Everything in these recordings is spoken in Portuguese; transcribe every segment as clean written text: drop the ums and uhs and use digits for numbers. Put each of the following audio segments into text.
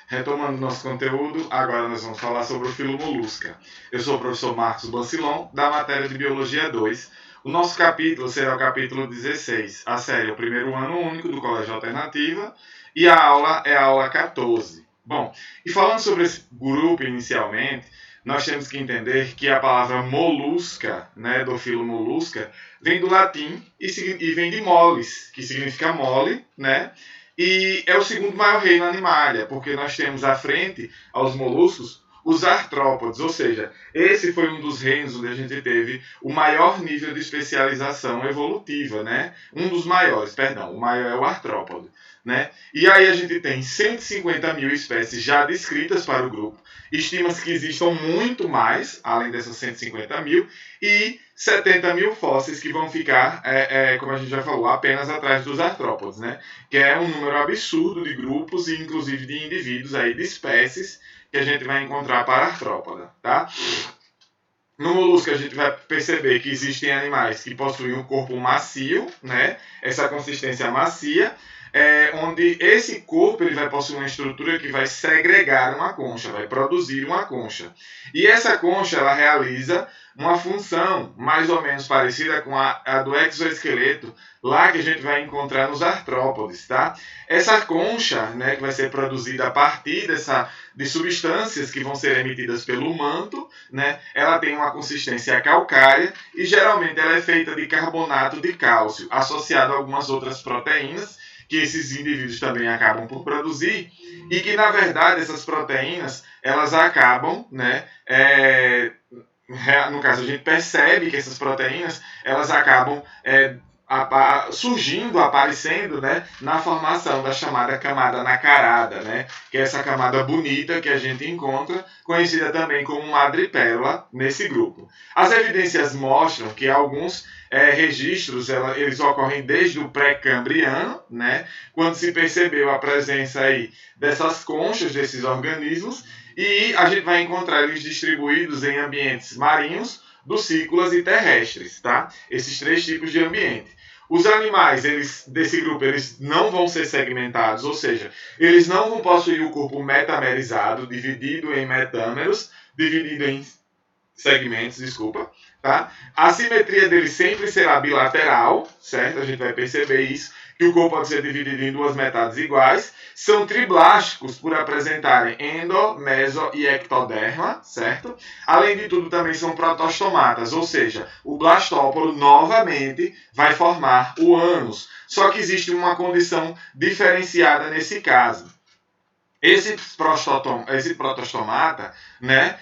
Retomando nosso conteúdo, agora nós vamos falar sobre o filo molusca. Eu sou o professor Marcos Bancilon, da matéria de Biologia 2. O nosso capítulo será o capítulo 16. A série é o primeiro ano único do Colégio Alternativa e a aula é a aula 14. Bom, e falando sobre esse grupo inicialmente, nós temos que entender que a palavra molusca, né, do filo molusca, vem do latim e vem de moles, que significa mole, né? E é o segundo maior reino animalia, porque nós temos à frente aos moluscos os artrópodes, ou seja, esse foi um dos reinos onde a gente teve o maior nível de especialização evolutiva, né? Um dos maiores, perdão, o maior é o artrópode, né? E aí a gente tem 150 mil espécies já descritas para o grupo, estima-se que existam muito mais, além dessas 150 mil, e 70 mil fósseis que vão ficar, como a gente já falou, apenas atrás dos artrópodes, né? Que é um número absurdo de grupos e inclusive de indivíduos, aí, de espécies que a gente vai encontrar para a artrópoda, tá? No molusco a gente vai perceber que existem animais que possuem um corpo macio, né? Essa consistência macia, onde esse corpo ele vai possuir uma estrutura que vai segregar uma concha, vai produzir uma concha. E essa concha ela realiza uma função mais ou menos parecida com a do exoesqueleto, lá que a gente vai encontrar nos artrópodes, tá? Essa concha, né, que vai ser produzida a partir de substâncias que vão ser emitidas pelo manto, né, ela tem uma consistência calcária e geralmente ela é feita de carbonato de cálcio, associado a algumas outras proteínas, que esses indivíduos também acabam por produzir, e que, na verdade, essas proteínas, elas acabam, né, no caso, a gente percebe que essas proteínas, elas acabam surgindo, aparecendo, né, na formação da chamada camada nacarada, né, que é essa camada bonita que a gente encontra, conhecida também como madrepérola, nesse grupo. As evidências mostram que alguns registros, eles ocorrem desde o pré-cambriano, né, quando se percebeu a presença aí dessas conchas, desses organismos, e a gente vai encontrar eles distribuídos em ambientes marinhos, ducícolas e terrestres, tá? Esses três tipos de ambiente. Os animais desse grupo eles não vão ser segmentados, ou seja, eles não vão possuir o corpo metamerizado, dividido em metâmeros, dividido em segmentos, desculpa, tá? A simetria dele sempre será bilateral, certo? A gente vai perceber isso, que o corpo pode ser dividido em duas metades iguais. São triblásticos por apresentarem endo, meso e ectoderma, certo? Além de tudo, também são protostomatas, ou seja, o blastóporo novamente vai formar o ânus. Só que existe uma condição diferenciada nesse caso. Esse protostomata, né,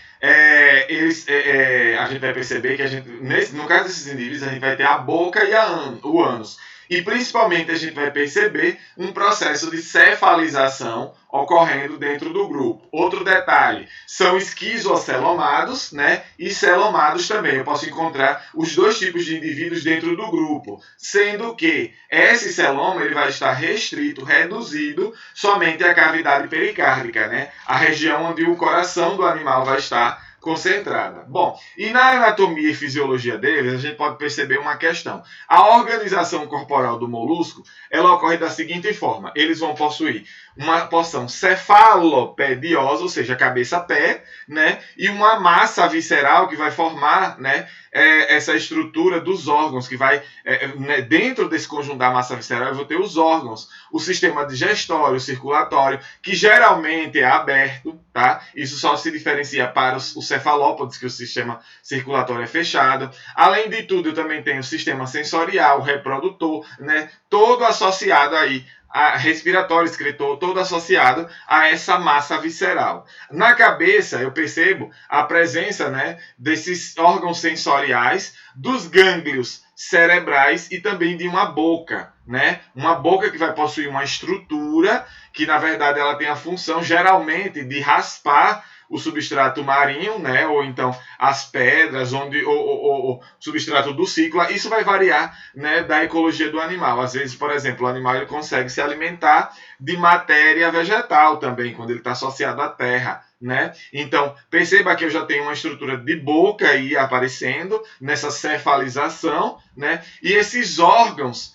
a gente vai perceber que no caso desses indivíduos, a gente vai ter a boca e o ânus. E principalmente a gente vai perceber um processo de cefalização ocorrendo dentro do grupo. Outro detalhe, são esquizocelomados, né, e celomados também. Eu posso encontrar os dois tipos de indivíduos dentro do grupo, sendo que esse celoma ele vai estar restrito, reduzido somente à cavidade pericárdica, né, a região onde o coração do animal vai estar concentrada. Bom, e na anatomia e fisiologia deles, a gente pode perceber uma questão. A organização corporal do molusco, ela ocorre da seguinte forma. Eles vão possuir uma porção cefalopediosa, ou seja, cabeça-pé, né? E uma massa visceral que vai formar, né, essa estrutura dos órgãos, que vai, né, dentro desse conjunto da massa visceral, eu vou ter os órgãos, o sistema digestório, circulatório, que geralmente é aberto, tá? Isso só se diferencia para os cefalópodes, que o sistema circulatório é fechado. Além de tudo, eu também tenho o sistema sensorial, reprodutor, né? Todo associado aí respiratório, excretor, todo associado a essa massa visceral. Na cabeça, eu percebo a presença, né, desses órgãos sensoriais, dos gânglios cerebrais e também de uma boca, né? Uma boca que vai possuir uma estrutura que, na verdade, ela tem a função, geralmente, de raspar o substrato marinho, né, ou então as pedras, o substrato ducícola. Isso vai variar, né, da ecologia do animal. Às vezes, por exemplo, o animal ele consegue se alimentar de matéria vegetal também, quando ele está associado à terra, né? Então, perceba que eu já tenho uma estrutura de boca aí aparecendo nessa cefalização, né? E esses órgãos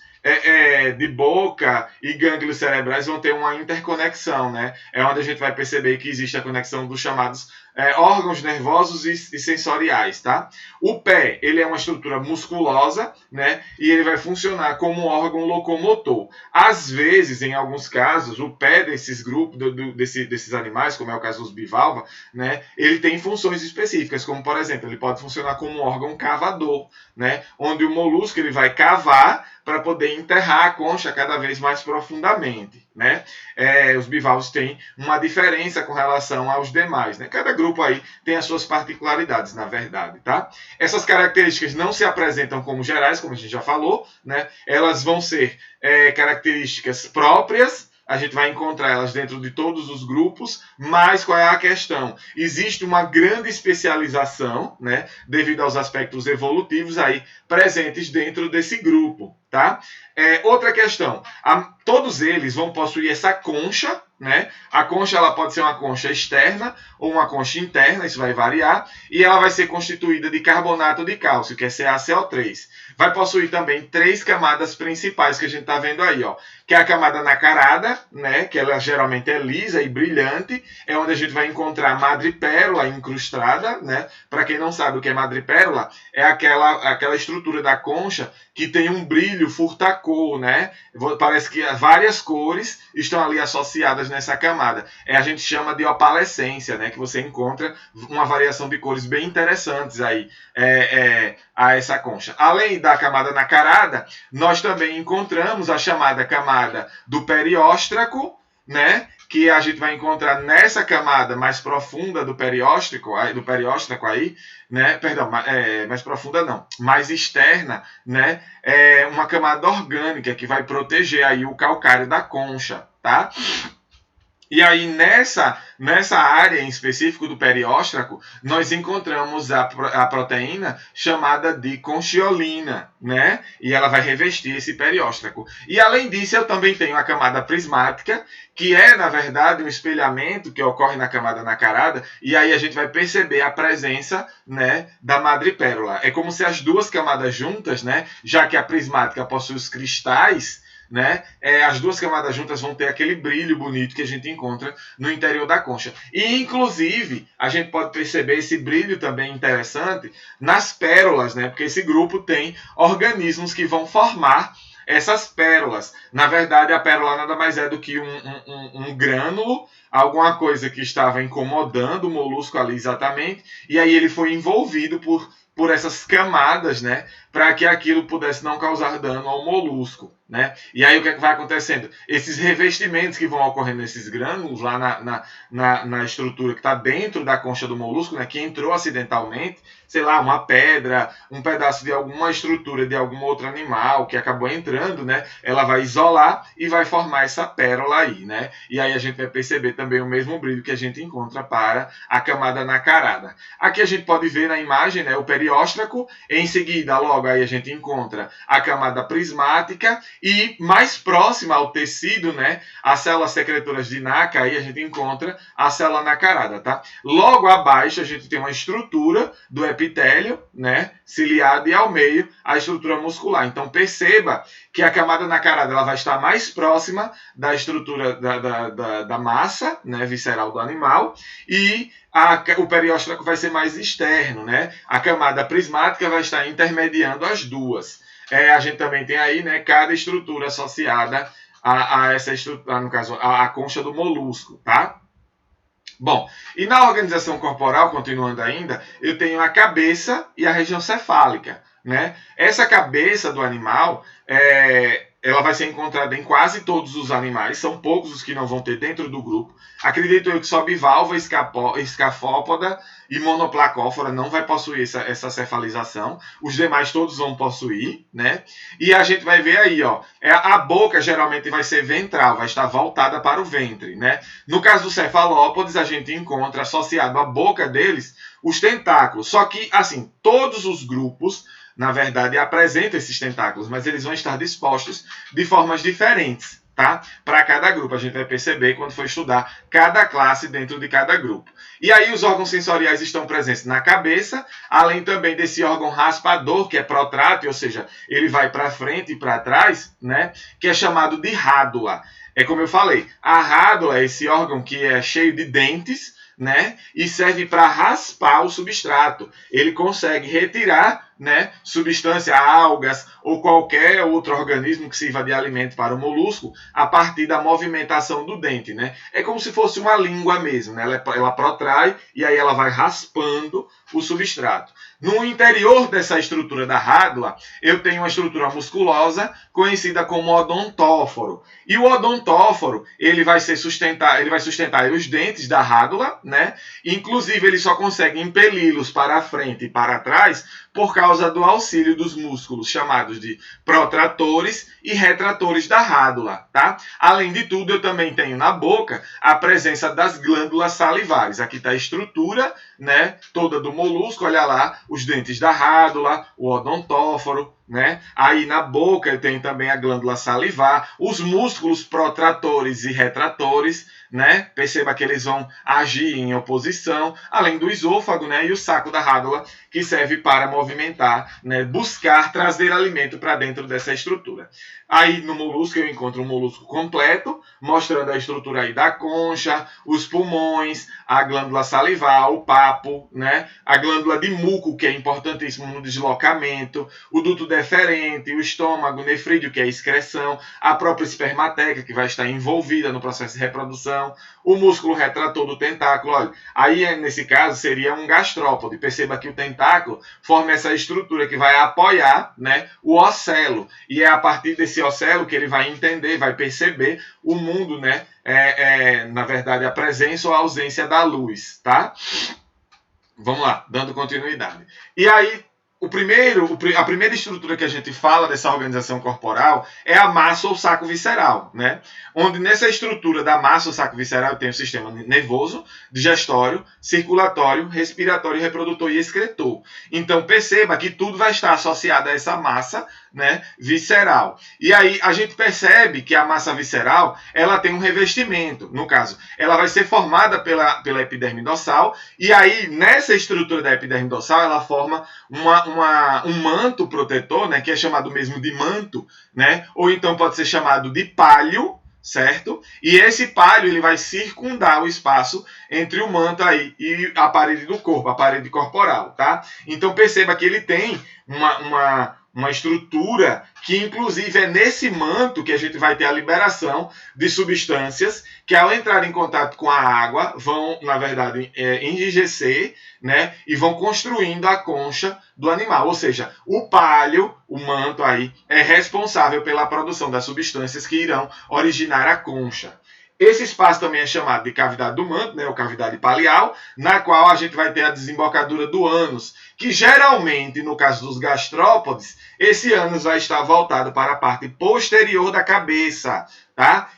de boca e gânglios cerebrais vão ter uma interconexão, né? É onde a gente vai perceber que existe a conexão dos chamados órgãos nervosos e sensoriais, tá? O pé, ele é uma estrutura musculosa, né? E ele vai funcionar como um órgão locomotor. Às vezes, em alguns casos, o pé desses grupos, desses animais, como é o caso dos bivalva, né? Ele tem funções específicas, como, por exemplo, ele pode funcionar como um órgão cavador, né? Onde o molusco ele vai cavar para poder enterrar a concha cada vez mais profundamente, né? Os bivalvos têm uma diferença com relação aos demais, né? Cada grupo aí tem as suas particularidades, na verdade, tá? Essas características não se apresentam como gerais, como a gente já falou, né? Elas vão ser características próprias. A gente vai encontrar elas dentro de todos os grupos, mas qual é a questão? Existe uma grande especialização, né, devido aos aspectos evolutivos aí presentes dentro desse grupo, tá? Outra questão, todos eles vão possuir essa concha, né? A concha ela pode ser uma concha externa ou uma concha interna, isso vai variar, e ela vai ser constituída de carbonato de cálcio, que é CaCO3. Vai possuir também 3 camadas principais que a gente está vendo aí, ó, que é a camada nacarada, né, que ela geralmente é lisa e brilhante, é onde a gente vai encontrar madrepérola incrustada, né? Para quem não sabe o que é madrepérola, é aquela estrutura da concha que tem um brilho furta-cor, né? Parece que várias cores estão ali associadas nessa camada. A gente chama de opalescência, né? Que você encontra uma variação de cores bem interessantes aí a essa concha. Além da camada nacarada, nós também encontramos a chamada camada do perióstraco, né? Que a gente vai encontrar nessa camada mais profunda do perióstraco aí, né? Perdão, mais profunda não, mais externa, né? Uma camada orgânica que vai proteger aí o calcário da concha, tá? E aí, nessa área em específico do perióstraco, nós encontramos a proteína chamada de conchiolina, né? E ela vai revestir esse perióstraco. E além disso, eu também tenho a camada prismática, que é, na verdade, um espelhamento que ocorre na camada nacarada, e aí a gente vai perceber a presença, né, da madrepérola. É como se as duas camadas juntas, né, já que a prismática possui os cristais, né? As duas camadas juntas vão ter aquele brilho bonito que a gente encontra no interior da concha. E, inclusive, a gente pode perceber esse brilho também interessante nas pérolas, né? Porque esse grupo tem organismos que vão formar essas pérolas. Na verdade, a pérola nada mais é do que um grânulo, alguma coisa que estava incomodando o molusco ali exatamente, e aí ele foi envolvido por essas camadas, né, para que aquilo pudesse não causar dano ao molusco, né? E aí o que é que vai acontecendo? Esses revestimentos que vão ocorrendo nesses grânulos lá na estrutura que está dentro da concha do molusco, né, que entrou acidentalmente, sei lá, uma pedra, um pedaço de alguma estrutura de algum outro animal que acabou entrando, né, ela vai isolar e vai formar essa pérola aí, né? E aí a gente vai perceber também o mesmo brilho que a gente encontra para a camada nacarada. Aqui a gente pode ver na imagem, né, o perióstraco, em seguida, logo aí a gente encontra a camada prismática e mais próxima ao tecido, né, as células secretoras de NACA, aí a gente encontra a célula nacarada, tá? Logo abaixo a gente tem uma estrutura do epitélio, né, ciliado, e ao meio a estrutura muscular. Então perceba que a camada nacarada ela vai estar mais próxima da estrutura da massa, né, visceral do animal, e o perióstraco vai ser mais externo, né? A camada prismática vai estar intermediando as duas. A gente também tem aí, né, cada estrutura associada a essa estrutura, no caso, a concha do molusco, tá? Bom, e na organização corporal, continuando ainda, eu tenho a cabeça e a região cefálica, né? Essa cabeça do animal, ela vai ser encontrada em quase todos os animais, são poucos os que não vão ter dentro do grupo. Acredito eu que só bivalva, escafópoda e monoplacófora não vai possuir essa cefalização. Os demais todos vão possuir, né? E a gente vai ver aí, ó, a boca geralmente vai ser ventral, vai estar voltada para o ventre, né? No caso dos cefalópodes, a gente encontra associado à boca deles os tentáculos. Só que, assim, todos os grupos, na verdade, apresentam esses tentáculos, mas eles vão estar dispostos de formas diferentes, tá? Para cada grupo. A gente vai perceber quando for estudar cada classe dentro de cada grupo. E aí os órgãos sensoriais estão presentes na cabeça, além também desse órgão raspador, que é protrátil, ou seja, ele vai para frente e para trás, né? Que é chamado de rádula. É como eu falei, a rádula é esse órgão que é cheio de dentes, né? E serve para raspar o substrato. Ele consegue retirar, né, substância, algas ou qualquer outro organismo que sirva de alimento para o molusco a partir da movimentação do dente, né? É como se fosse uma língua mesmo, né? Ela protrai e aí ela vai raspando o substrato. No interior dessa estrutura da rádula, eu tenho uma estrutura musculosa conhecida como odontóforo. E o odontóforo, ele vai sustentar os dentes da rádula, né? Inclusive, ele só consegue impeli-los para a frente e para trás por causa do auxílio dos músculos chamados de protratores e retratores da rádula, tá? Além de tudo, eu também tenho na boca a presença das glândulas salivares. Aqui está a estrutura, né, toda do molusco, olha lá, os dentes da rádula, o odontóforo, né? Aí na boca eu tenho também a glândula salivar, os músculos protratores e retratores, né? Perceba que eles vão agir em oposição, além do esôfago, né? E o saco da rádula, que serve para movimentar, né? Buscar trazer alimento para dentro dessa estrutura. Aí no molusco eu encontro um molusco completo, mostrando a estrutura aí da concha, os pulmões, a glândula salivar, o papo, né? A glândula de muco, que é importantíssimo no deslocamento, o duto deferente, o estômago, o nefrídeo, que é a excreção, a própria espermateca, que vai estar envolvida no processo de reprodução, o músculo retrator do tentáculo. Olha, aí nesse caso seria um gastrópode. Perceba que o tentáculo forma essa estrutura que vai apoiar, né, o ocelo. E é a partir desse ocelo que ele vai entender, vai perceber o mundo, né? Na verdade, a presença ou a ausência da luz, tá? Vamos lá, dando continuidade. E aí, a primeira estrutura que a gente fala dessa organização corporal é a massa ou saco visceral, né? Onde nessa estrutura da massa ou saco visceral tem o sistema nervoso, digestório, circulatório, respiratório, reprodutor e excretor. Então perceba que tudo vai estar associado a essa massa, né, visceral. E aí a gente percebe que a massa visceral, ela tem um revestimento. No caso, ela vai ser formada pela epiderme dorsal, e aí nessa estrutura da epiderme dorsal ela forma um manto protetor, né, que é chamado mesmo de manto, né, ou então pode ser chamado de pálio, certo? E esse pálio ele vai circundar o espaço entre o manto aí e a parede do corpo, a parede corporal, tá? Então perceba que ele tem uma estrutura que, inclusive, é nesse manto que a gente vai ter a liberação de substâncias que, ao entrar em contato com a água, vão, na verdade, enrijecer, né, e vão construindo a concha do animal. Ou seja, o pálio, o manto aí, é responsável pela produção das substâncias que irão originar a concha. Esse espaço também é chamado de cavidade do manto, né, ou cavidade palial, na qual a gente vai ter a desembocadura do ânus, que geralmente, no caso dos gastrópodes, esse ânus vai estar voltado para a parte posterior da cabeça, tá?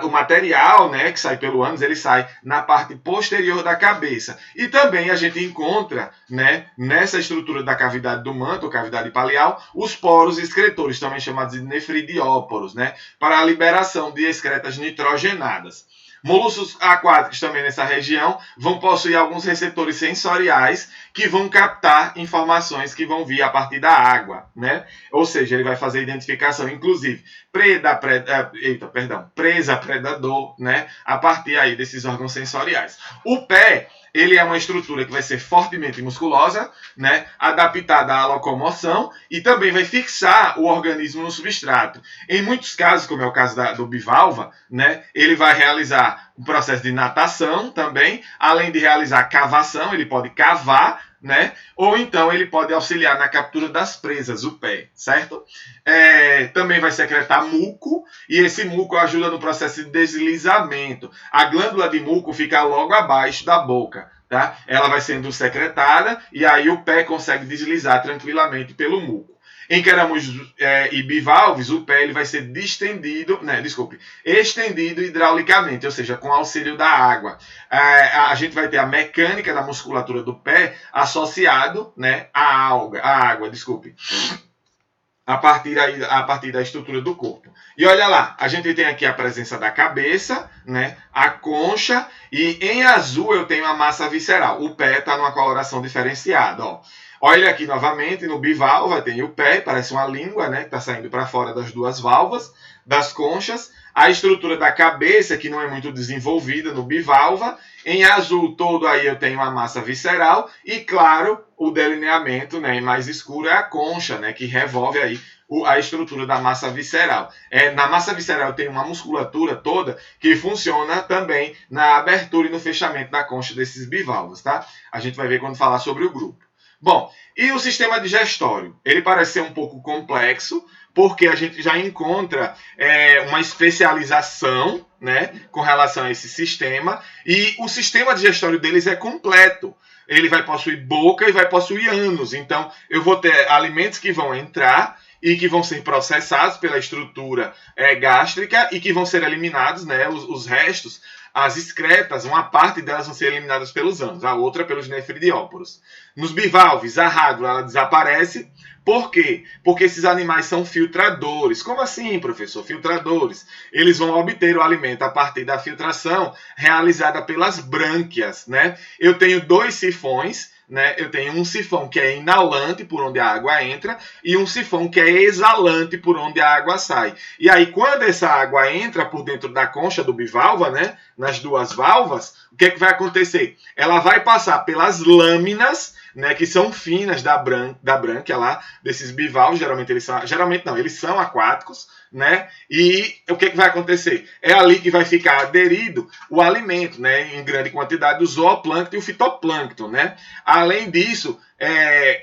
O material, né, que sai pelo ânus, ele sai na parte posterior da cabeça. E também a gente encontra, né, nessa estrutura da cavidade do manto, ou cavidade palial, os poros excretores, também chamados de nefridióporos, né, para a liberação de excretas nitrogenadas. Moluscos aquáticos também nessa região vão possuir alguns receptores sensoriais que vão captar informações que vão vir a partir da água, né? Ou seja, ele vai fazer identificação, inclusive, presa, predador, né? A partir aí desses órgãos sensoriais. O pé, ele é uma estrutura que vai ser fortemente musculosa, né, adaptada à locomoção e também vai fixar o organismo no substrato. Em muitos casos, como é o caso do bivalva, né, ele vai realizar um processo de natação também, além de realizar cavação, ele pode cavar, né, ou então ele pode auxiliar na captura das presas, o pé, certo? Também vai secretar muco, e esse muco ajuda no processo de deslizamento. A glândula de muco fica logo abaixo da boca, tá? Ela vai sendo secretada e aí o pé consegue deslizar tranquilamente pelo muco. Em caramujos e bivalves, o pé ele vai ser estendido hidraulicamente, ou seja, com auxílio da água. A gente vai ter a mecânica da musculatura do pé associado, né, à água. a partir da estrutura do corpo. E olha lá, a gente tem aqui a presença da cabeça, né, a concha, e em azul eu tenho a massa visceral. O pé está numa coloração diferenciada, ó. Olha aqui novamente, no bivalva tem o pé, parece uma língua, né, que está saindo para fora das duas válvulas, das conchas. A estrutura da cabeça, que não é muito desenvolvida no bivalva. Em azul todo aí eu tenho a massa visceral. E, claro, o delineamento, né, mais escuro é a concha, né, que revolve aí a estrutura da massa visceral. Na massa visceral tem uma musculatura toda que funciona também na abertura e no fechamento da concha desses bivalvos, tá? A gente vai ver quando falar sobre o grupo. Bom, e o sistema digestório? Ele parece ser um pouco complexo, porque a gente já encontra uma especialização, né, com relação a esse sistema, e o sistema digestório deles é completo. Ele vai possuir boca e vai possuir ânus. Então, eu vou ter alimentos que vão entrar e que vão ser processados pela estrutura gástrica e que vão ser eliminados, né, os restos, as excretas, uma parte delas vão ser eliminadas pelos ânus, a outra pelos nefridióporos. Nos bivalves, a rádula ela desaparece. Por quê? Porque esses animais são filtradores. Como assim, professor? Filtradores. Eles vão obter o alimento a partir da filtração realizada pelas brânquias, né? Eu tenho dois sifões, né? Eu tenho um sifão que é inalante, por onde a água entra, e um sifão que é exalante, por onde a água sai. E aí, quando essa água entra por dentro da concha do bivalva, né? Nas duas valvas, o que é que vai acontecer? Ela vai passar pelas lâminas, né, que são finas da brânquia lá, desses bivalves, eles são aquáticos, né? E o que vai acontecer? É ali que vai ficar aderido o alimento, né, em grande quantidade, o zooplâncton e o fitoplâncton, né? Além disso,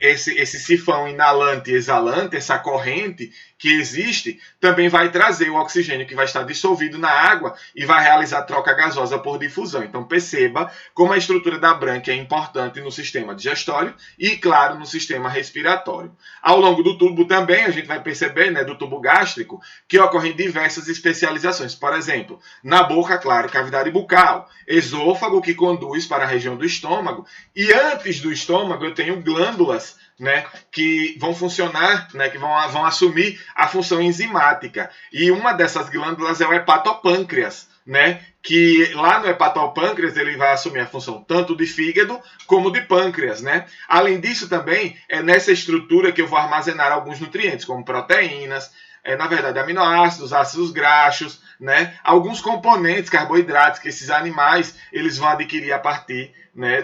esse sifão inalante e exalante, essa corrente que existe, também vai trazer o oxigênio que vai estar dissolvido na água e vai realizar troca gasosa por difusão. Então perceba como a estrutura da brânquia é importante no sistema digestório e, claro, no sistema respiratório. Ao longo do tubo também a gente vai perceber, né, do tubo gástrico, que ocorrem diversas especializações. Por exemplo, na boca, claro, cavidade bucal, esôfago que conduz para a região do estômago, e antes do estômago eu tenho glândulas, né, que vão funcionar, né, que vão assumir a função enzimática. E uma dessas glândulas é o hepatopâncreas, né, que lá no hepatopâncreas ele vai assumir a função tanto de fígado como de pâncreas, né? Além disso também é nessa estrutura que eu vou armazenar alguns nutrientes, como proteínas, na verdade aminoácidos, ácidos graxos, né? Alguns componentes, carboidratos que esses animais eles vão adquirir a partir, né,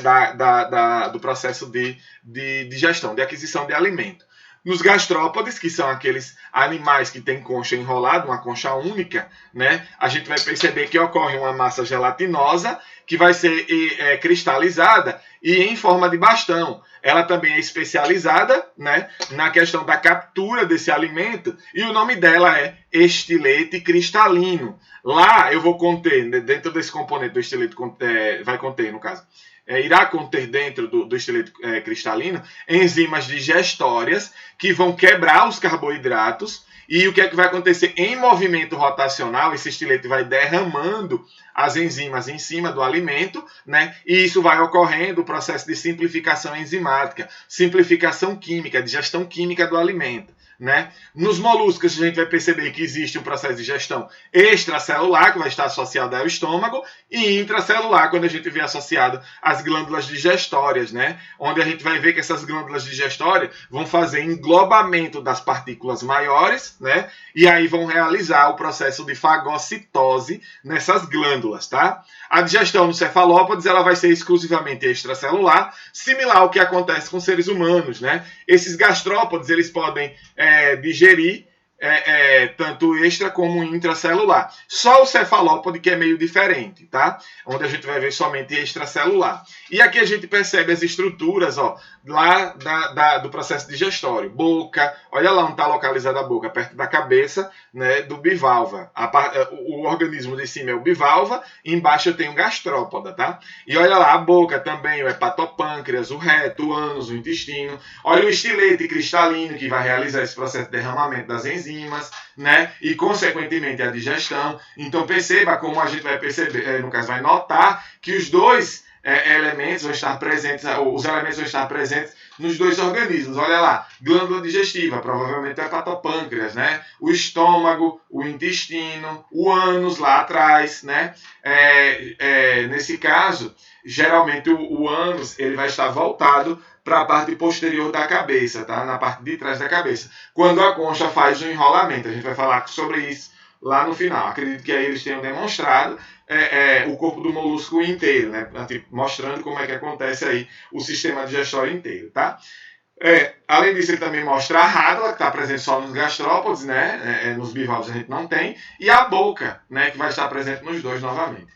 do processo de digestão, de aquisição de alimento. Nos gastrópodes, que são aqueles animais que têm concha enrolada, uma concha única, né, a gente vai perceber que ocorre uma massa gelatinosa que vai ser cristalizada e em forma de bastão. Ela também é especializada, né, na questão da captura desse alimento e o nome dela é estilete cristalino. Lá eu vou conter, dentro desse componente do estilete, vai conter, no caso, irá conter dentro do estilete cristalino enzimas digestórias que vão quebrar os carboidratos. E o que é que vai acontecer? Em movimento rotacional, esse estilete vai derramando as enzimas em cima do alimento, né? E isso vai ocorrendo o processo de simplificação enzimática, simplificação química, digestão química do alimento, né? Nos moluscos, a gente vai perceber que existe um processo de digestão extracelular, que vai estar associado ao estômago, e intracelular, quando a gente vê associado às glândulas digestórias, né? Onde a gente vai ver que essas glândulas digestórias vão fazer englobamento das partículas maiores, né? E aí vão realizar o processo de fagocitose nessas glândulas, tá? A digestão no cefalópodes ela vai ser exclusivamente extracelular, similar ao que acontece com seres humanos, né? Esses gastrópodes eles podem digerir tanto extra como intracelular. Só o cefalópode que é meio diferente, tá? Onde a gente vai ver somente extracelular. E aqui a gente percebe as estruturas, ó, lá do processo digestório. Boca, olha lá onde está localizada a boca, perto da cabeça, né, do bivalva. O organismo de cima é o bivalva, e embaixo eu tenho o gastrópoda, tá? E olha lá a boca também, o hepatopâncreas, o reto, o ânus, o intestino. Olha o estilete cristalino que vai realizar esse processo de derramamento das enzimas, né? E consequentemente a digestão. Então perceba como a gente vai perceber, no caso vai notar que os dois elementos vão estar presentes, os elementos vão estar presentes nos dois organismos. Olha lá, glândula digestiva, provavelmente o hepatopâncreas, né? O estômago, o intestino, o ânus lá atrás, né? Nesse caso, geralmente o ânus ele vai estar voltado para a parte posterior da cabeça, tá? Na parte de trás da cabeça. Quando a concha faz o enrolamento, a gente vai falar sobre isso lá no final. Acredito que aí eles tenham demonstrado o corpo do molusco inteiro, né? Mostrando como é que acontece aí o sistema digestório inteiro, tá? Além disso, ele também mostra a rádula, que está presente só nos gastrópodes, né? Nos bivalves a gente não tem, e a boca, né? Que vai estar presente nos dois novamente.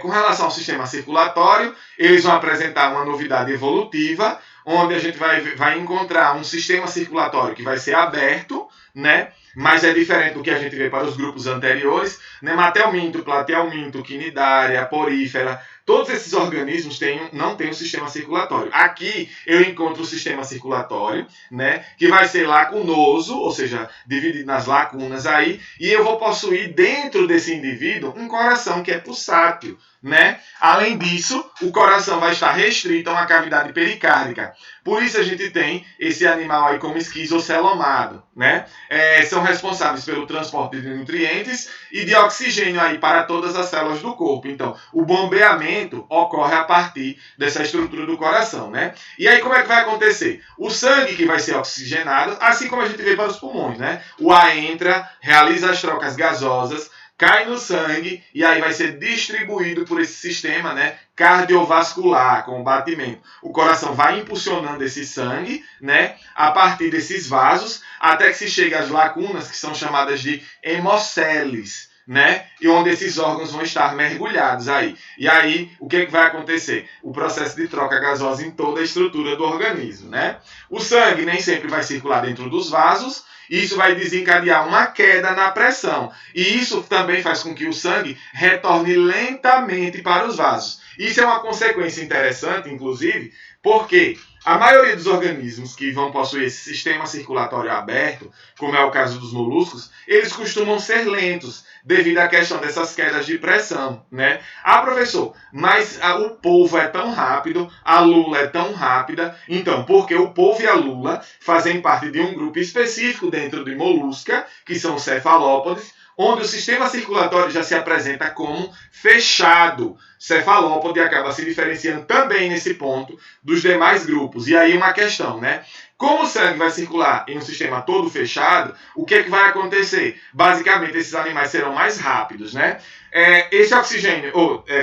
Com relação ao sistema circulatório, eles vão apresentar uma novidade evolutiva, onde a gente vai encontrar um sistema circulatório que vai ser aberto, né? Mas é diferente do que a gente vê para os grupos anteriores. Nematelminto, platelminto, quinidária, porífera, todos esses organismos não têm um sistema circulatório. Aqui eu encontro o sistema circulatório, né, que vai ser lacunoso, ou seja, dividido nas lacunas aí, e eu vou possuir dentro desse indivíduo um coração que é pulsátil, né? Além disso, o coração vai estar restrito a uma cavidade pericárdica. Por isso a gente tem esse animal aí como esquizocelomado, né? São responsáveis pelo transporte de nutrientes e de oxigênio aí para todas as células do corpo. Então, o bombeamento ocorre a partir dessa estrutura do coração, né? E aí como é que vai acontecer? O sangue que vai ser oxigenado, assim como a gente vê para os pulmões, né? O ar entra, realiza as trocas gasosas, cai no sangue e aí vai ser distribuído por esse sistema, né, cardiovascular, com o batimento. O coração vai impulsionando esse sangue, né, a partir desses vasos, até que se chegue às lacunas, que são chamadas de hemocélices, né, e onde esses órgãos vão estar mergulhados aí. E aí, o que vai acontecer? O processo de troca gasosa em toda a estrutura do organismo, né? O sangue nem sempre vai circular dentro dos vasos. Isso vai desencadear uma queda na pressão. E isso também faz com que o sangue retorne lentamente para os vasos. Isso é uma consequência interessante, inclusive, porque a maioria dos organismos que vão possuir esse sistema circulatório aberto, como é o caso dos moluscos, eles costumam ser lentos, devido à questão dessas quedas de pressão, né? Professor, mas o polvo é tão rápido, a lula é tão rápida, então, porque o polvo e a lula fazem parte de um grupo específico dentro de molusca, que são os cefalópodes, onde o sistema circulatório já se apresenta como fechado. Cefalópode acaba se diferenciando também nesse ponto dos demais grupos. E aí uma questão, né? Como o sangue vai circular em um sistema todo fechado, o que é que vai acontecer? Basicamente, esses animais serão mais rápidos, né? Esse oxigênio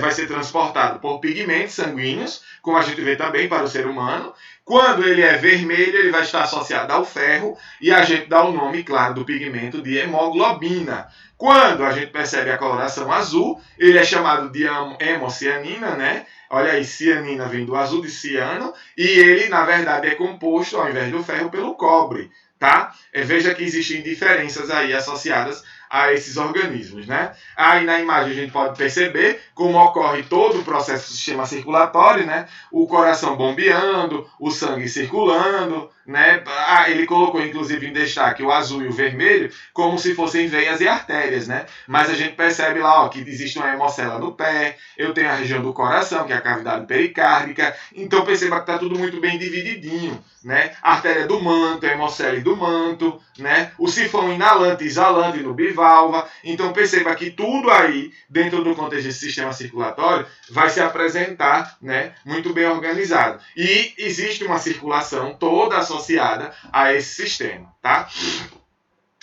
vai ser transportado por pigmentos sanguíneos, como a gente vê também para o ser humano. Quando ele é vermelho, ele vai estar associado ao ferro e a gente dá o nome, claro, do pigmento de hemoglobina. Quando a gente percebe a coloração azul, ele é chamado de hemocianina, né? Olha aí, cianina vem do azul de ciano e ele, na verdade, é composto, ao invés do ferro, pelo cobre, tá? Veja que existem diferenças aí associadas a esses organismos, né? Aí na imagem a gente pode perceber como ocorre todo o processo do sistema circulatório, né? O coração bombeando, o sangue circulando, né? Ele colocou inclusive em destaque o azul e o vermelho como se fossem veias e artérias, né? Mas a gente percebe lá, que existe uma hemocela no pé, eu tenho a região do coração, que é a cavidade pericárdica, então perceba que está tudo muito bem divididinho, né? A artéria do manto, a hemocele do manto, né? O sifão inalante e exalante no bivalva. Então perceba que tudo aí, dentro do contexto desse sistema circulatório, vai se apresentar, né, muito bem organizado. E existe uma circulação toda associada a esse sistema, tá?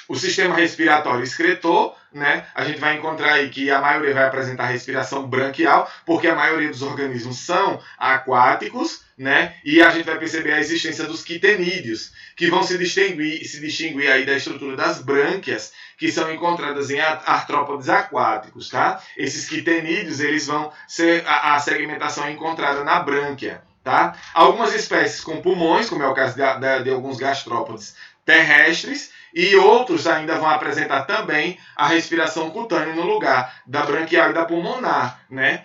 O sistema respiratório excretor, né? A gente vai encontrar aí que a maioria vai apresentar respiração branquial, porque a maioria dos organismos são aquáticos, né? E a gente vai perceber a existência dos quitenídeos, que vão se distinguir aí da estrutura das brânquias, que são encontradas em artrópodes aquáticos, tá? Esses quitenídeos, eles vão ser a segmentação encontrada na brânquia, tá? Algumas espécies com pulmões, como é o caso de alguns gastrópodes terrestres, e outros ainda vão apresentar também a respiração cutânea no lugar da branquial e da pulmonar, né?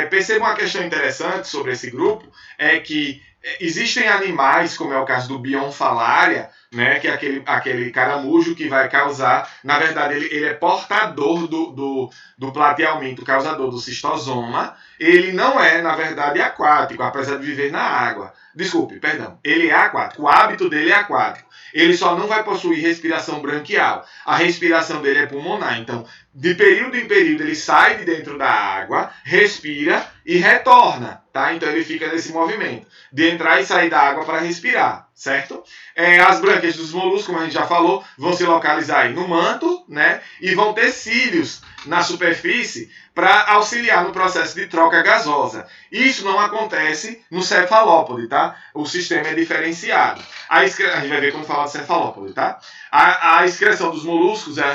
Perceba uma questão interessante sobre esse grupo, é que Existem animais, como é o caso do Bionfalaria, né, que é aquele caramujo que vai causar, na verdade ele é portador do platelminto, causador do cistosoma. Ele não é, na verdade, aquático, apesar de viver na água. Desculpe, perdão. Ele é aquático, o hábito dele é aquático. Ele só não vai possuir respiração branquial. A respiração dele é pulmonar. Então, de período em período, ele sai de dentro da água, respira e retorna, tá? Então, ele fica nesse movimento de entrar e sair da água para respirar, certo? As brânquias dos moluscos, como a gente já falou, vão se localizar aí no manto, né? E vão ter cílios na superfície para auxiliar no processo de troca gasosa. Isso não acontece no cefalópode, tá? O sistema é diferenciado. A gente vai ver quando falar de cefalópode, tá? A excreção dos moluscos é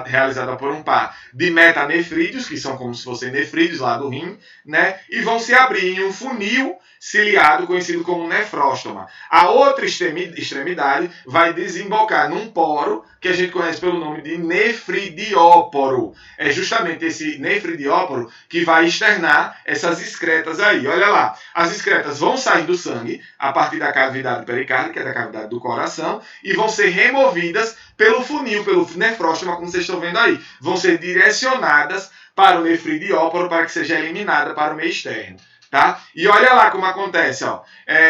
realizada por um par de metanefrídeos, que são como se fossem nefrídeos lá do rim, né? E vão se abrir em um funil ciliado, conhecido como nefróstoma. A outra extremidade vai desembocar num poro que a gente conhece pelo nome de nefridióporo. É justamente esse nefridióporo que vai externar essas excretas aí. Olha lá, as excretas vão sair do sangue a partir da cavidade pericárdica, da cavidade do coração, e vão ser removidas pelo funil, pelo nefróstoma, como vocês estão vendo aí. Vão ser direcionadas para o nefridióporo para que seja eliminada para o meio externo. Tá? E olha lá como acontece, ó.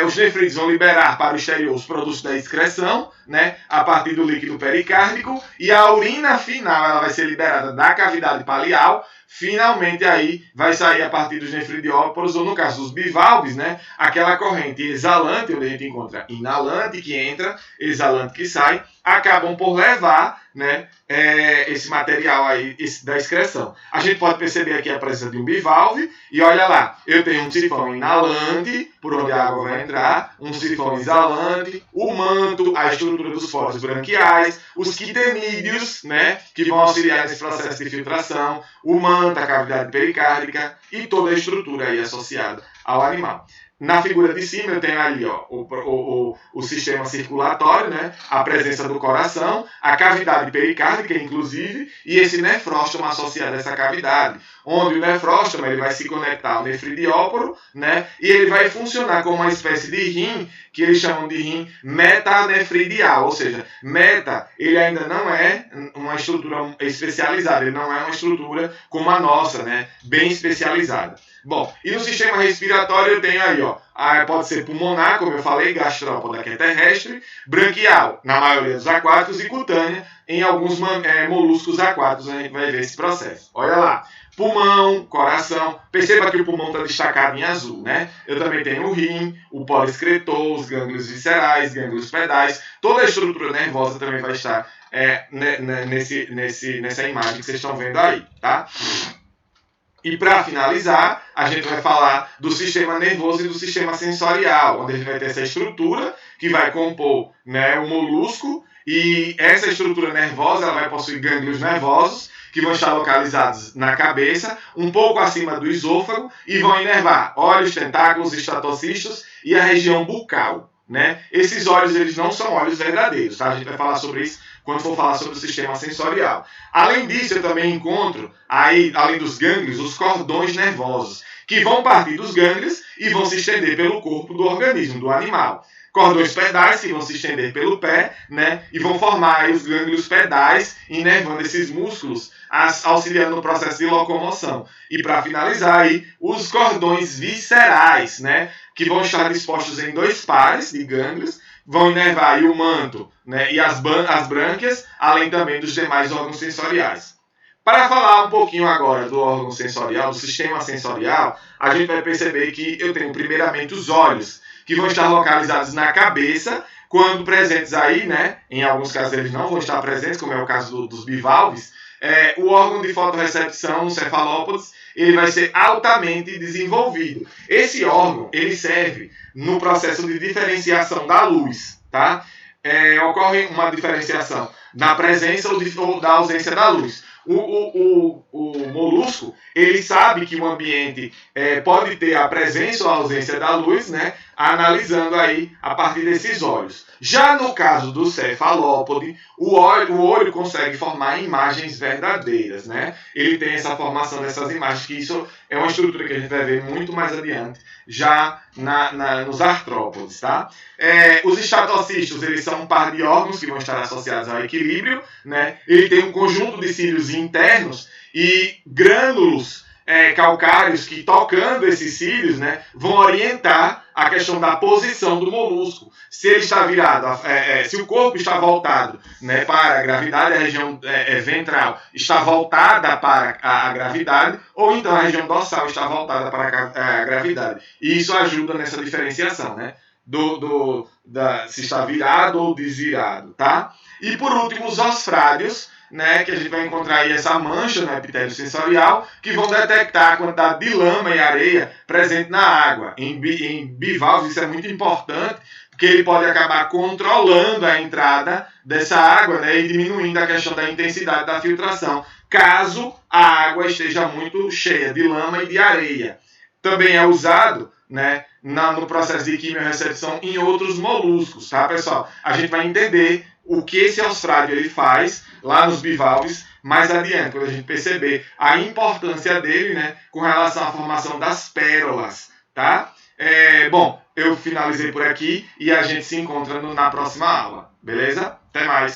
Os nefrídeos vão liberar para o exterior os produtos da excreção, né, a partir do líquido pericárdico, e a urina final ela vai ser liberada da cavidade palial. Finalmente aí vai sair a partir dos nefridióporos, ou no caso dos bivalves, né, aquela corrente exalante, onde a gente encontra inalante que entra, exalante que sai, acabam por levar, né, esse material aí da excreção. A gente pode perceber aqui a presença de um bivalve, e olha lá, eu tenho um sifão inalante, por onde a água vai entrar, um sifão exalante, o manto, a estrutura dos poros branquiais, os quitenídeos, né, que vão auxiliar nesse processo de filtração, o manto, a cavidade pericárdica e toda a estrutura aí associada ao animal. Na figura de cima eu tenho ali, ó, o sistema circulatório, né, a presença do coração, a cavidade pericárdica, inclusive, e esse nefróstoma associado a essa cavidade, onde o nefróstoma ele vai se conectar ao nefridióporo, né, e ele vai funcionar como uma espécie de rim, que eles chamam de rim metanefridial, ou seja, meta, ele ainda não é uma estrutura especializada, ele não é uma estrutura como a nossa, né, bem especializada. Bom, e no sistema respiratório eu tenho aí, ó, pode ser pulmonar, como eu falei, gastrópoda, que é terrestre, branquial, na maioria dos aquáticos, e cutânea, em alguns moluscos aquáticos, a gente vai ver esse processo. Olha lá, pulmão, coração, perceba que o pulmão está destacado em azul, né? Eu também tenho o rim, o polo excretor, os gânglios viscerais, gânglios pedais, toda a estrutura nervosa também vai estar nessa imagem que vocês estão vendo aí, tá? E para finalizar, a gente vai falar do sistema nervoso e do sistema sensorial, onde a gente vai ter essa estrutura que vai compor, né, o molusco, e essa estrutura nervosa ela vai possuir gânglios nervosos, que vão estar localizados na cabeça, um pouco acima do esôfago, e vão inervar olhos, tentáculos, estatocistos e a região bucal, né? Esses olhos eles não são olhos verdadeiros, tá? A gente vai falar sobre isso quando for falar sobre o sistema sensorial. Além disso, eu também encontro, aí, além dos gânglios, os cordões nervosos, que vão partir dos gânglios e vão se estender pelo corpo do organismo, do animal. Cordões pedais que vão se estender pelo pé, né, e vão formar aí os gânglios pedais, inervando esses músculos, auxiliando no processo de locomoção. E para finalizar aí, os cordões viscerais, né, que vão estar dispostos em 2 pares de gânglios, vão inervar aí o manto, né, e as brânquias, além também dos demais órgãos sensoriais. Para falar um pouquinho agora do órgão sensorial, do sistema sensorial, a gente vai perceber que eu tenho primeiramente os olhos, que vão estar localizados na cabeça, quando presentes aí, né, em alguns casos eles não vão estar presentes, como é o caso dos bivalves, o órgão de fotorrecepção, os cefalópodes, ele vai ser altamente desenvolvido. Esse órgão, ele serve no processo de diferenciação da luz, tá? Ocorre uma diferenciação na presença ou da ausência da luz. O molusco, ele sabe que o ambiente pode ter a presença ou a ausência da luz, né? Analisando aí a partir desses olhos. Já no caso do cefalópode, o olho consegue formar imagens verdadeiras, né? Ele tem essa formação dessas imagens, que isso é uma estrutura que a gente vai ver muito mais adiante, já nos artrópodes, tá? Os estatocistos, eles são um par de órgãos que vão estar associados ao equilíbrio, né? Ele tem um conjunto de cílios internos e grânulos calcários que, tocando esses cílios, né, vão orientar a questão da posição do molusco. Se ele está virado, se o corpo está voltado, né, para a gravidade, a região ventral está voltada para a gravidade, ou então a região dorsal está voltada para a gravidade. E isso ajuda nessa diferenciação, né, se está virado ou desvirado, tá? E por último, os osfrádios, né, que a gente vai encontrar aí essa mancha no epitélio sensorial, que vão detectar a quantidade de lama e areia presente na água. Em bivalves isso é muito importante, porque ele pode acabar controlando a entrada dessa água, né, e diminuindo a questão da intensidade da filtração, caso a água esteja muito cheia de lama e de areia. Também é usado, né, no processo de quimiorrecepção em outros moluscos, tá, pessoal? A gente vai entender o que esse ostrádio ele faz lá nos bivalves mais adiante, quando a gente perceber a importância dele, né, com relação à formação das pérolas, tá? Bom, eu finalizei por aqui e a gente se encontra na próxima aula, beleza? Até mais!